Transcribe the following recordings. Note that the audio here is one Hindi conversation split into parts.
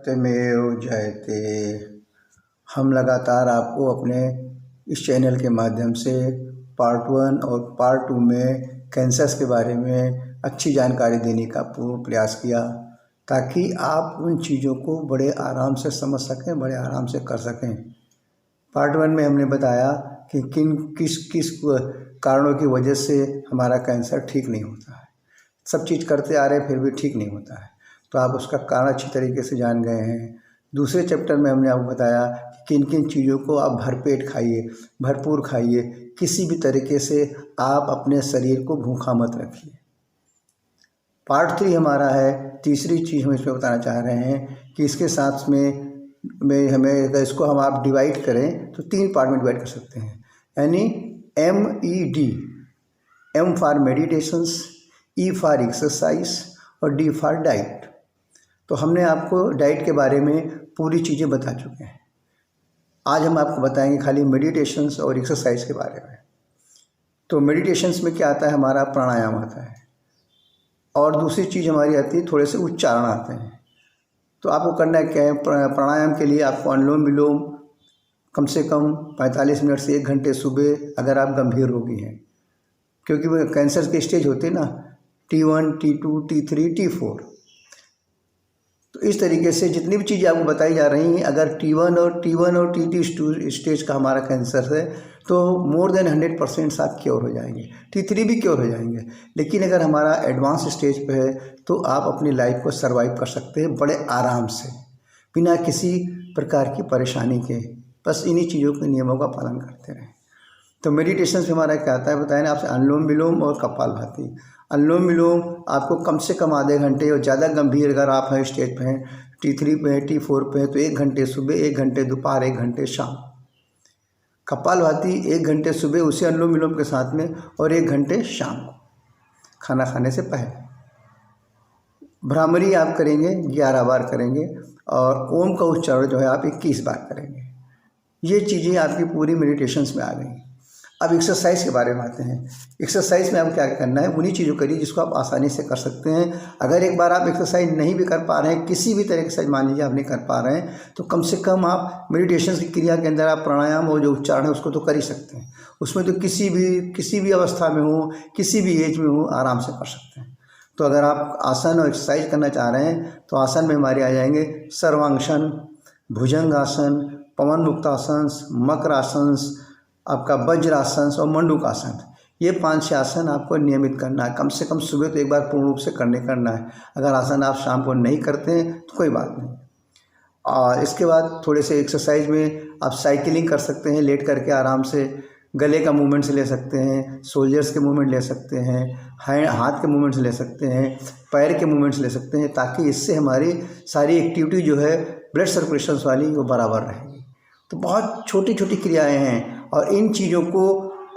सत्यमेव जयते। हम लगातार आपको अपने इस चैनल के माध्यम से पार्ट 1 और पार्ट 2 में कैंसर्स के बारे में अच्छी जानकारी देने का पूर्ण प्रयास किया, ताकि आप उन चीज़ों को बड़े आराम से समझ सकें, बड़े आराम से कर सकें। पार्ट 1 में हमने बताया कि किस किस कारणों की वजह से हमारा कैंसर ठीक नहीं होता है। सब चीज़ करते आ रहे हैं फिर भी ठीक नहीं होता है, तो आप उसका कारण अच्छी तरीके से जान गए हैं। दूसरे चैप्टर में हमने आपको बताया कि किन किन चीज़ों को आप भरपेट खाइए, भरपूर खाइए, किसी भी तरीके से आप अपने शरीर को भूखा मत रखिए। पार्ट 3 हमारा है, तीसरी चीज़ हम इसमें बताना चाह रहे हैं कि इसके साथ में हमें अगर इसको हम आप डिवाइड करें तो 3 पार्ट में डिवाइड कर सकते हैं, यानी MED, M for meditations, E for exercise और D फॉर डाइट। तो हमने आपको डाइट के बारे में पूरी चीज़ें बता चुके हैं। आज हम आपको बताएंगे खाली मेडिटेशंस और एक्सरसाइज के बारे में। तो मेडिटेशंस में क्या आता है, हमारा प्राणायाम आता है, और दूसरी चीज़ हमारी आती है थोड़े से उच्चारण आते हैं। तो आपको करना क्या है, प्राणायाम के लिए आपको अनुलोम विलोम कम से कम 45 मिनट से 1 घंटे सुबह, अगर आप गंभीर रोगी हैं, क्योंकि वो कैंसर के स्टेज होते हैं ना, T1, T2, T3, T4। तो इस तरीके से जितनी भी चीज़ें आपको बताई जा रही हैं, अगर T1 और T2 स्टेज का हमारा कैंसर है तो मोर देन 100% आप क्योर हो जाएंगे, T3 भी क्योर हो जाएंगे। लेकिन अगर हमारा एडवांस स्टेज पे है तो आप अपनी लाइफ को सर्वाइव कर सकते हैं बड़े आराम से, बिना किसी प्रकार की परेशानी के। बस इन्हीं चीज़ों के नियमों का पालन करते रहें। तो मेडिटेशन में हमारा क्या आता है बताएं ना आपसे, अनुलोम विलोम और कपालभाति। अनुलोम विलोम आपको कम से कम आधे घंटे, और ज़्यादा गंभीर अगर आप हैं स्टेज पे हैं, T3 पे हैं, T4 पे हैं, तो 1 घंटे सुबह, 1 घंटे दोपहर, 1 घंटे शाम। कपालभाति 1 घंटे सुबह उसी अनुलोम विलोम के साथ में, और 1 घंटे शाम को खाना खाने से पहले। भ्रामरी आप करेंगे 11 बार करेंगे, और ओम का उच्चारण जो है आप 21 बार करेंगे। ये चीज़ें आपकी पूरी मेडिटेशंस में आ गई। अब एक्सरसाइज के बारे में आते हैं। एक्सरसाइज में आपको क्या करना है, उन्हीं चीज़ों करिए जिसको आप आसानी से कर सकते हैं। अगर एक बार आप एक्सरसाइज नहीं भी कर पा रहे हैं, किसी भी तरह की मान लीजिए आप नहीं कर पा रहे हैं, तो कम से कम आप मेडिटेशन की क्रिया के अंदर आप प्राणायाम और जो उच्चारण है उसको तो कर ही सकते हैं। उसमें तो किसी भी अवस्था में हो, किसी भी एज में हो, आराम से कर सकते हैं। तो अगर आप आसन और एक्सरसाइज करना चाह रहे हैं तो आसन में हमारे आ जाएंगे सर्वांगसन, भुजंगासन, पवन मुक्तासन, मकरासन, आपका वज्रासन और मंडूकासन। ये 5-6 आसन आपको नियमित करना है। कम से कम सुबह तो एक बार पूर्ण रूप से करना है। अगर आसन आप शाम को नहीं करते हैं तो कोई बात नहीं। और इसके बाद थोड़े से एक्सरसाइज में आप साइकिलिंग कर सकते हैं, लेट करके आराम से। गले का मूवमेंट्स ले सकते हैं, शोल्डर्स के मूवमेंट ले सकते हैं, हाथ के मूवमेंट्स ले सकते हैं, पैर के मूवमेंट्स ले सकते हैं, ताकि इससे हमारी सारी एक्टिविटी जो है ब्लड सर्कुलेशन वाली वो बराबर रहेगी। तो बहुत छोटी छोटी क्रियाएं हैं, और इन चीज़ों को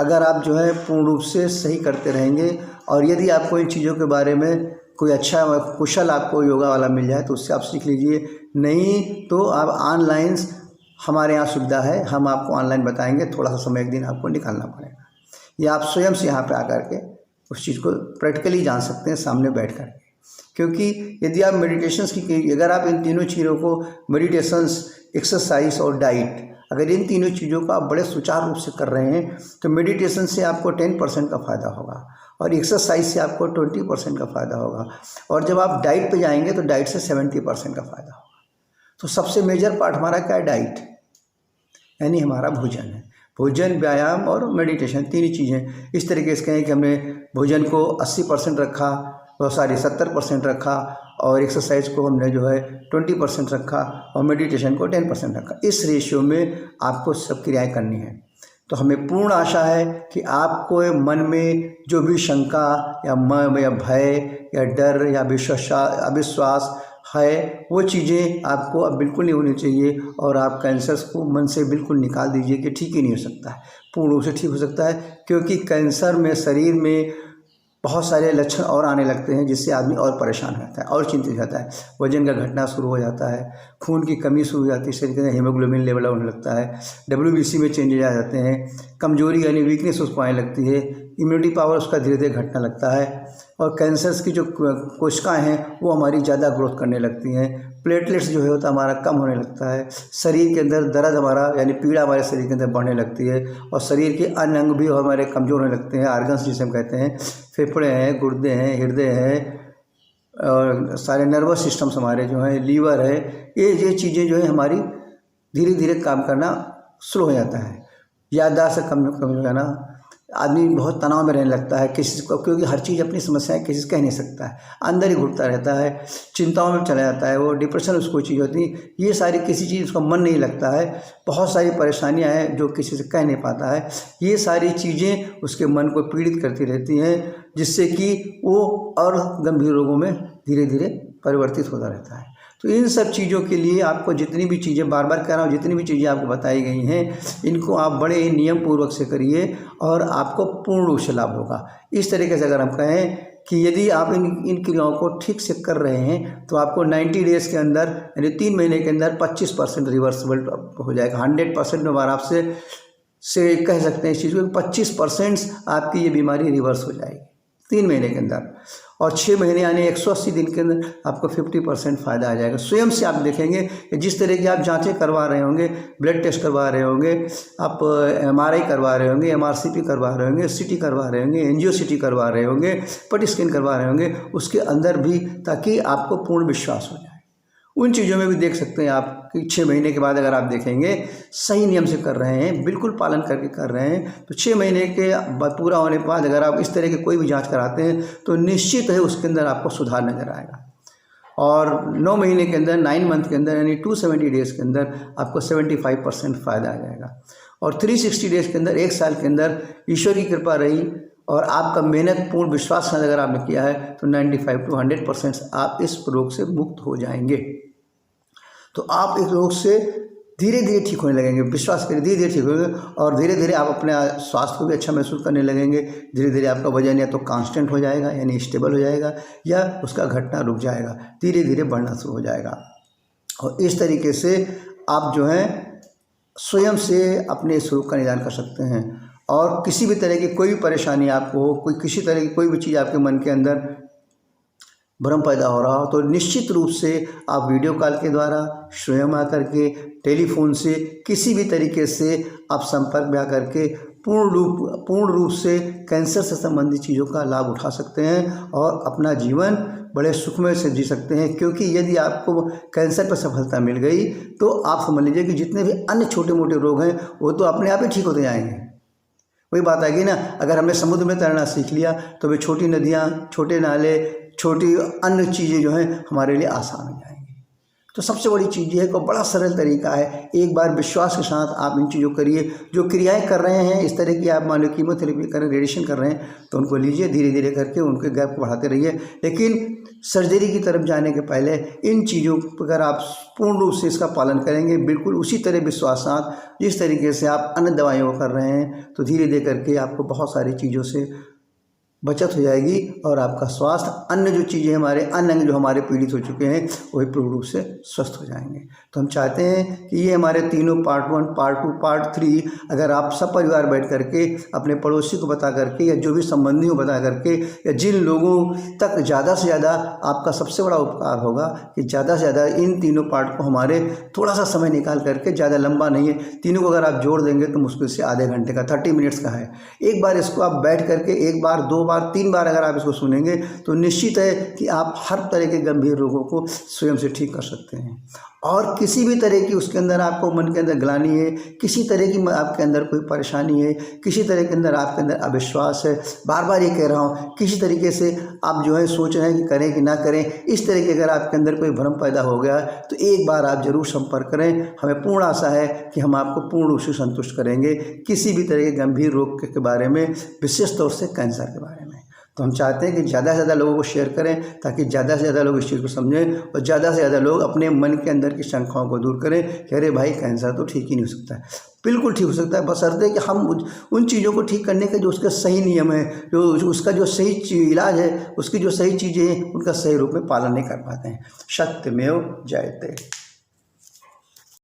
अगर आप जो है पूर्ण रूप से सही करते रहेंगे, और यदि आपको इन चीज़ों के बारे में कोई अच्छा कुशल आपको योगा वाला मिल जाए तो उससे आप सीख लीजिए। नहीं तो आप ऑनलाइन, हमारे यहाँ सुविधा है, हम आपको ऑनलाइन बताएंगे। थोड़ा सा समय एक दिन आपको निकालना पड़ेगा, या आप स्वयं से यहाँ पे आकर के उस चीज़ को प्रैक्टिकली जान सकते हैं सामने बैठ कर। क्योंकि यदि आप मेडिटेशंस की, अगर आप इन तीनों चीज़ों को, मेडिटेशंस, एक्सरसाइज और डाइट, अगर इन तीनों चीज़ों को आप बड़े सुचारू रूप से कर रहे हैं तो मेडिटेशन से आपको 10% का फ़ायदा होगा, और एक्सरसाइज से आपको 20% का फ़ायदा होगा, और जब आप डाइट पे जाएंगे तो डाइट से 70% का फ़ायदा होगा। तो सबसे मेजर पार्ट हमारा क्या है, डाइट, यानी हमारा भोजन है। भोजन, व्यायाम और मेडिटेशन, तीन चीज़ें। इस तरीके से कहें कि हमने भोजन को 80% रखा, 70% रखा, और एक्सरसाइज को हमने जो है 20% रखा, और मेडिटेशन को 10% रखा। इस रेशियो में आपको सब क्रियाएं करनी है। तो हमें पूर्ण आशा है कि आपको मन में जो भी शंका या भय या डर या अविश्वास है, वो चीज़ें आपको अब बिल्कुल नहीं होनी चाहिए, और आप कैंसर को मन से बिल्कुल निकाल दीजिए कि ठीक ही नहीं हो सकता है। पूर्ण रूप से ठीक हो सकता है, क्योंकि कैंसर में शरीर में बहुत सारे लक्षण और आने लगते हैं, जिससे आदमी और परेशान रहता है और चिंतित रहता है। वजन का घटना शुरू हो जाता है, खून की कमी शुरू हो जाती है, शरीर के अंदर हीमोग्लोबिन लेवल होने लगता है, WBC में चेंजेज आ जाते हैं, कमजोरी यानी वीकनेस उसको आने लगती है, इम्यूनिटी पावर उसका धीरे धीरे घटने लगता है, और कैंसर्स की जो कोशिकाएं हैं वो हमारी ज़्यादा ग्रोथ करने लगती हैं, प्लेटलेट्स जो है होता हमारा कम होने लगता है, शरीर के अंदर दर्द हमारा यानी पीड़ा हमारे शरीर के अंदर बढ़ने लगती है, और शरीर के अन्य अंग भी हमारे कमज़ोर होने लगते हैं, आर्गन्स जिसे हम कहते हैं, फेफड़े हैं, गुर्दे हैं, हृदय है, और सारे नर्वस सिस्टम्स हमारे जो हैं, लीवर है, ये चीज़ें जो है हमारी धीरे धीरे काम करना स्लो हो जाता है। याददाश्त कम हो जाना, आदमी बहुत तनाव में रहने लगता है किसी को, क्योंकि हर चीज़ अपनी समस्याएं किसी से कह नहीं सकता है, अंदर ही घुटता रहता है, चिंताओं में चला जाता है, वो डिप्रेशन उसको चीज़ होती है, ये सारी किसी चीज़ उसका मन नहीं लगता है, बहुत सारी परेशानियां हैं जो किसी से कह नहीं पाता है, ये सारी चीज़ें उसके मन को पीड़ित करती रहती हैं, जिससे कि वो और गंभीर रोगों में धीरे धीरे परिवर्तित होता रहता है। तो इन सब चीज़ों के लिए आपको जितनी भी चीज़ें, बार बार कह रहा हूँ, जितनी भी चीज़ें आपको बताई गई हैं, इनको आप बड़े ही नियम पूर्वक से करिए और आपको पूर्ण रूप से लाभ होगा। इस तरीके से अगर हम कहें कि यदि आप इन क्रियाओं को ठीक से कर रहे हैं तो आपको 90 डेज़ के अंदर यानी 3 महीने के अंदर 25% रिवर्सिबल हो जाएगा। 100% में बार आपसे कह सकते हैं इस चीज़ को, 25% आपकी ये बीमारी रिवर्स हो जाएगी 3 महीने के अंदर, और 6 महीने यानी 180 दिन के अंदर आपको 50% फ़ायदा आ जाएगा। स्वयं से आप देखेंगे कि जिस तरह की आप जांचें करवा रहे होंगे, ब्लड टेस्ट करवा रहे होंगे, आप MRI करवा रहे होंगे, MRCP करवा रहे होंगे, CT करवा रहे होंगे, एंजियोसिटी करवा रहे होंगे, PET स्कैन करवा रहे होंगे, उसके अंदर भी, ताकि आपको पूर्ण विश्वास हो जाए। उन चीज़ों में भी देख सकते हैं आप कि 6 महीने के बाद अगर आप देखेंगे सही नियम से कर रहे हैं, बिल्कुल पालन करके कर रहे हैं, तो 6 महीने के पूरा होने के बाद अगर आप इस तरह की कोई भी जांच कराते हैं तो निश्चित है उसके अंदर आपको सुधार नज़र आएगा। और 9 महीने के अंदर, 9 मंथ के अंदर यानी 270 डेज़ के अंदर आपको 75% फ़ायदा आ जाएगा। और 360 डेज़ के अंदर, 1 साल के अंदर ईश्वर की कृपा रही और आपका मेहनत पूर्ण विश्वास अगर आपने किया है तो 95 to 100% आप इस रोग से मुक्त हो जाएंगे। तो आप इस रोग से धीरे धीरे ठीक होने लगेंगे, विश्वास करिए, धीरे धीरे ठीक होंगे, और धीरे धीरे आप अपने स्वास्थ्य को भी अच्छा महसूस करने लगेंगे। धीरे धीरे आपका वजन या तो कांस्टेंट हो जाएगा यानी स्टेबल हो जाएगा, या उसका घटना रुक जाएगा, धीरे धीरे बढ़ना शुरू हो जाएगा। और इस तरीके से आप जो है स्वयं से अपने इस रोग का निदान कर सकते हैं। और किसी भी तरह की कोई भी परेशानी आपको हो, किसी तरह की कोई भी चीज़ आपके मन के अंदर भ्रम पैदा हो रहा हो, तो निश्चित रूप से आप वीडियो कॉल के द्वारा, स्वयं आकर के, टेलीफोन से, किसी भी तरीके से आप संपर्क में आकर के पूर्ण रूप से कैंसर से संबंधित चीज़ों का लाभ उठा सकते हैं और अपना जीवन बड़े सुखमय से जी सकते हैं। क्योंकि यदि आपको कैंसर पर सफलता मिल गई तो आप समझ लीजिए कि जितने भी अन्य छोटे मोटे रोग हैं वो तो अपने आप ही ठीक होते जाएंगे। वही बात आएगी ना, अगर हमने समुद्र में तैरना सीख लिया तो वे छोटी नदियाँ, छोटे नाले, छोटी अन्य चीज़ें जो हैं हमारे लिए आसान हो जाएंगी। तो सबसे बड़ी चीज़ ये है कि बड़ा सरल तरीका है, एक बार विश्वास के साथ आप इन चीज़ों करिए। जो क्रियाएं कर रहे हैं इस तरह की, आप मान लो कीमोथेरेपी कर रहे हैं, रेडिएशन कर रहे हैं, तो उनको लीजिए, धीरे धीरे करके उनके गैप को बढ़ाते रहिए। लेकिन सर्जरी की तरफ जाने के पहले इन चीज़ों पर अगर आप पूर्ण रूप से इसका पालन करेंगे, बिल्कुल उसी तरह विश्वास साथ जिस तरीके से आप अन्य दवाइयों को कर रहे हैं, तो धीरे धीरे करके आपको बहुत सारी चीज़ों से बचत हो जाएगी और आपका स्वास्थ्य, अन्य जो चीज़ें हमारे अन्य अंग जो हमारे पीड़ित हो चुके हैं वही पूर्ण रूप से स्वस्थ हो जाएंगे। तो हम चाहते हैं कि ये हमारे तीनों पार्ट 1, पार्ट 2, पार्ट 3 अगर आप सब परिवार बैठ करके अपने पड़ोसी को बता करके या जो भी संबंधी को बता करके या जिन लोगों तक ज़्यादा से ज़्यादा, आपका सबसे बड़ा उपकार होगा कि ज़्यादा से ज़्यादा इन तीनों पार्ट को हमारे थोड़ा सा समय निकाल करके, ज़्यादा लंबा नहीं है, तीनों को अगर आप जोड़ देंगे तो मुश्किल से आधे घंटे का, 30 मिनट्स का है। एक बार इसको आप बैठ करके 1 बार, 2 बार, 3 बार अगर आप इसको सुनेंगे तो निश्चित है कि आप हर तरह के गंभीर रोगों को स्वयं से ठीक कर सकते हैं। और किसी भी तरह की उसके अंदर आपको मन के अंदर ग्लानि है, किसी तरह की आपके अंदर कोई परेशानी है, किसी तरह के अंदर आपके अंदर अविश्वास है, बार बार ये कह रहा हूँ, किसी तरीके से आप जो है सोच रहे हैं कि करें कि ना करें, इस तरह के अगर आपके अंदर कोई भ्रम पैदा हो गया तो एक बार आप जरूर संपर्क करें। हमें पूर्ण आशा है कि हम आपको पूर्ण रूप से संतुष्ट करेंगे किसी भी तरह के गंभीर रोग के बारे में, विशेष तौर से कैंसर के बारे में। तो हम चाहते हैं कि ज़्यादा से ज़्यादा लोगों को शेयर करें ताकि ज़्यादा से ज़्यादा लोग इस चीज़ को समझें और ज़्यादा से ज़्यादा लोग अपने मन के अंदर की शंकाओं को दूर करें कि अरे भाई कैंसर तो ठीक ही नहीं हो सकता है। बिल्कुल ठीक हो सकता है, बशर्ते कि हम उन चीज़ों को ठीक करने के जो उसका सही नियम है, जो उसका जो सही इलाज है, उसकी जो सही चीज़ें हैं उनका सही रूप में पालन नहीं कर पाते हैं। सत्यमेव जयते।